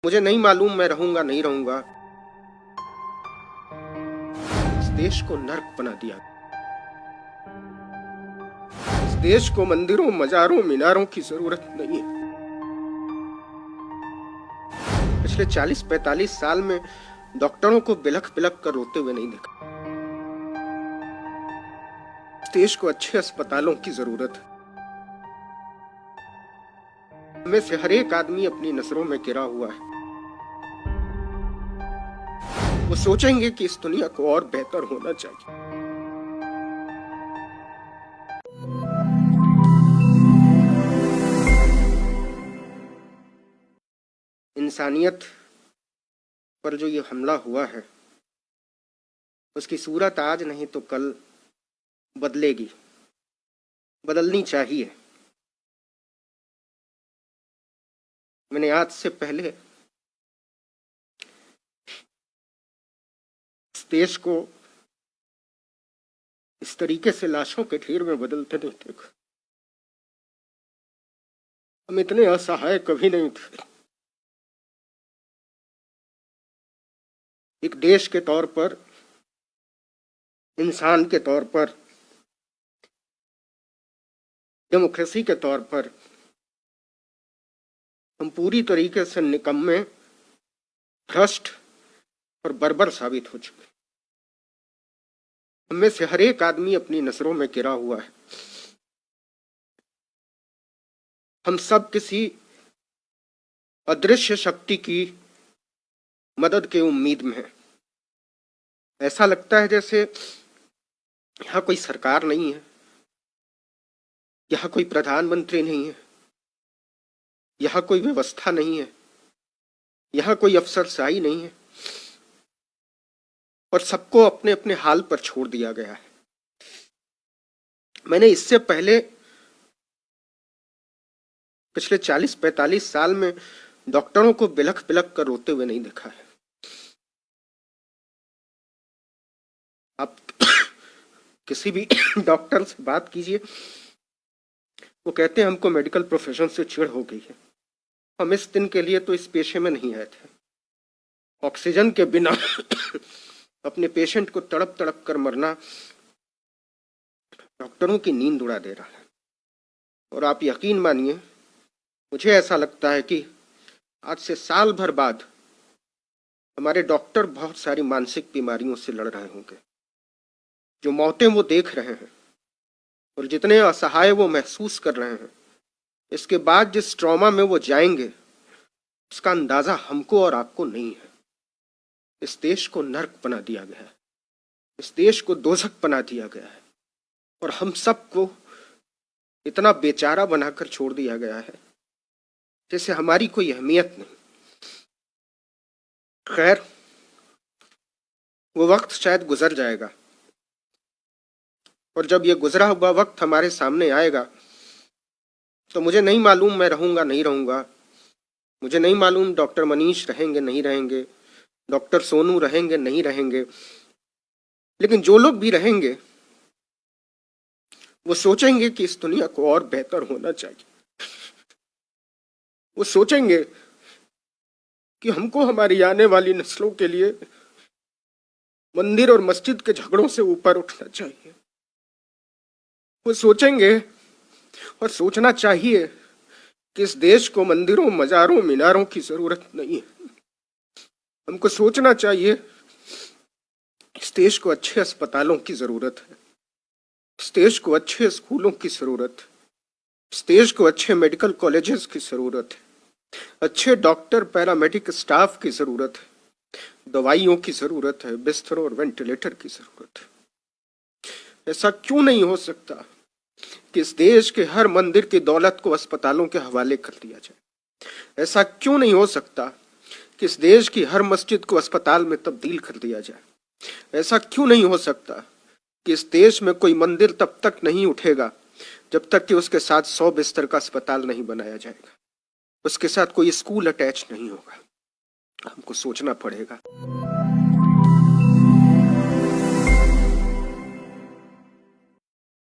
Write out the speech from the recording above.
मुझे नहीं मालूम मैं रहूंगा नहीं रहूंगा। इस देश को नर्क बना दिया। इस देश को मंदिरों मजारों मीनारों की जरूरत नहीं है। पिछले 40-45 साल में डॉक्टरों को बिलख बिलख कर रोते हुए नहीं देखा। इस देश को अच्छे अस्पतालों की जरूरत है। में से हर एक आदमी अपनी नजरों में गिरा हुआ है। वो सोचेंगे कि इस दुनिया को और बेहतर होना चाहिए। इंसानियत पर जो ये हमला हुआ है उसकी सूरत आज नहीं तो कल बदलेगी, बदलनी चाहिए। मैंने आज से पहले इस देश को इस तरीके से लाशों के ढेर में बदलते नहीं देखा। हम इतने असहाय कभी नहीं थे। एक देश के तौर पर, इंसान के तौर पर, डेमोक्रेसी के तौर पर हम पूरी तरीके से निकम्मे, भ्रष्ट और बर्बर साबित हो चुके। हम में से हर एक आदमी अपनी नजरों में गिरा हुआ है। हम सब किसी अदृश्य शक्ति की मदद की उम्मीद में हैं। ऐसा लगता है जैसे यहाँ कोई सरकार नहीं है, यहाँ कोई प्रधानमंत्री नहीं है, यहाँ कोई व्यवस्था नहीं है, यहाँ कोई अफसरशाही नहीं है और सबको अपने अपने हाल पर छोड़ दिया गया है। मैंने इससे पहले पिछले 40-45 साल में डॉक्टरों को बिलख बिलख कर रोते हुए नहीं देखा है। आप किसी भी डॉक्टर से बात कीजिए, वो कहते हैं हमको मेडिकल प्रोफेशन से चिढ़ हो गई है। हम इस दिन के लिए तो इस पेशे में नहीं आए थे। ऑक्सीजन के बिना अपने पेशेंट को तड़प तड़प कर मरना डॉक्टरों की नींद उड़ा दे रहा है। और आप यकीन मानिए, मुझे ऐसा लगता है कि आज से साल भर बाद हमारे डॉक्टर बहुत सारी मानसिक बीमारियों से लड़ रहे होंगे। जो मौतें वो देख रहे हैं और जितने असहाय वो महसूस कर रहे हैं, इसके बाद जिस ट्रॉमा में वो जाएंगे उसका अंदाजा हमको और आपको नहीं है। इस देश को नर्क बना दिया गया है, इस देश को दोजख बना दिया गया है और हम सबको इतना बेचारा बनाकर छोड़ दिया गया है जैसे हमारी कोई अहमियत नहीं। खैर, वो वक्त शायद गुजर जाएगा और जब ये गुजरा हुआ वक्त हमारे सामने आएगा तो मुझे नहीं मालूम मैं रहूंगा नहीं रहूंगा। मुझे नहीं मालूम डॉक्टर मनीष रहेंगे नहीं रहेंगे, डॉक्टर सोनू रहेंगे नहीं रहेंगे, लेकिन जो लोग भी रहेंगे वो सोचेंगे कि इस दुनिया को और बेहतर होना चाहिए। वो सोचेंगे कि हमको हमारी आने वाली नस्लों के लिए मंदिर और मस्जिद के झगड़ों से ऊपर उठना चाहिए। वो सोचेंगे और सोचना चाहिए कि इस देश को मंदिरों मजारों मीनारों की जरूरत नहीं है। हमको सोचना चाहिए इस देश को अच्छे अस्पतालों की जरूरत है, इस देश को अच्छे स्कूलों की जरूरत है, इस देश को अच्छे मेडिकल कॉलेजेस की जरूरत है, अच्छे डॉक्टर पैरामेडिक स्टाफ की जरूरत है, दवाइयों की जरूरत है, बिस्तरों और वेंटिलेटर की जरूरत है। ऐसा क्यों नहीं हो सकता कि इस देश के हर मंदिर की दौलत को अस्पतालों के हवाले कर दिया जाए? ऐसा क्यों नहीं हो सकता कि इस देश की हर मस्जिद को अस्पताल में तब्दील कर दिया जाए? ऐसा क्यों नहीं हो सकता कि इस देश में कोई मंदिर तब तक नहीं उठेगा जब तक कि उसके साथ 100 बिस्तर का अस्पताल नहीं बनाया जाएगा, उसके साथ कोई स्कूल अटैच नहीं होगा? हमको सोचना पड़ेगा।